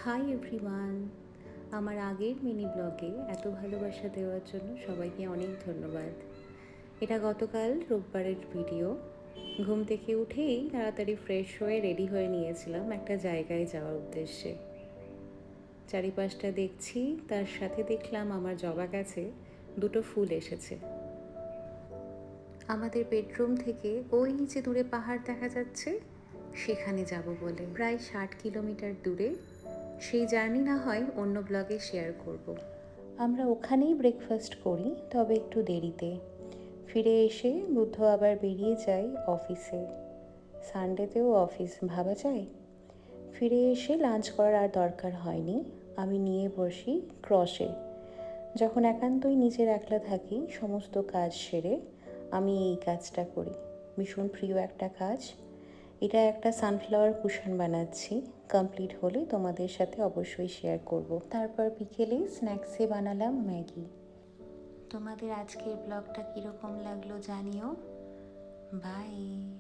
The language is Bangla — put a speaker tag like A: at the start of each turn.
A: হাই এভরিওয়ান, আমার আগের মিনি ব্লগে এত ভালোবাসা দেওয়ার জন্য সবাইকে অনেক ধন্যবাদ। এটা গতকাল রোববারের ভিডিও। ঘুম থেকে উঠেই তাড়াতাড়ি ফ্রেশ হয়ে রেডি হয়ে নিয়েছিলাম একটা জায়গায় যাওয়ার উদ্দেশ্যে। চারিপাশটা দেখছি, তার সাথে দেখলাম আমার জবা গাছে দুটো ফুল এসেছে। আমাদের বেডরুম থেকে ওই যে দূরে পাহাড় দেখা যাচ্ছে, সেখানে যাব বলে প্রায় 60 কিলোমিটার দূরে। সেই জার্নি না হয় অন্য ব্লগে শেয়ার করব। আমরা ওখানেই ব্রেকফাস্ট করি, তবে একটু দেরিতে। ফিরে এসে বুদ্ধ আবার বেরিয়ে যায় অফিসে। সানডেতেও অফিস, ভাবা যায়। ফিরে এসে লাঞ্চ করার আর দরকার হয়নি। আমি নিয়ে বসি ক্রশে। যখন একান্তই নিজের একলা থাকি, সমস্ত কাজ সেরে আমি এই কাজটা করি। ভীষণ প্রিয় একটা কাজ। এটা একটা সানফ্লাওয়ার কুশন বানাচ্ছি। কমপ্লিট হলে তোমাদের সাথে অবশ্যই শেয়ার করব। তারপর বিকেলে স্ন্যাক্সে বানালাম ম্যাগি। তোমাদের আজকের ব্লগটা কীরকম লাগলো জানিও। বাই।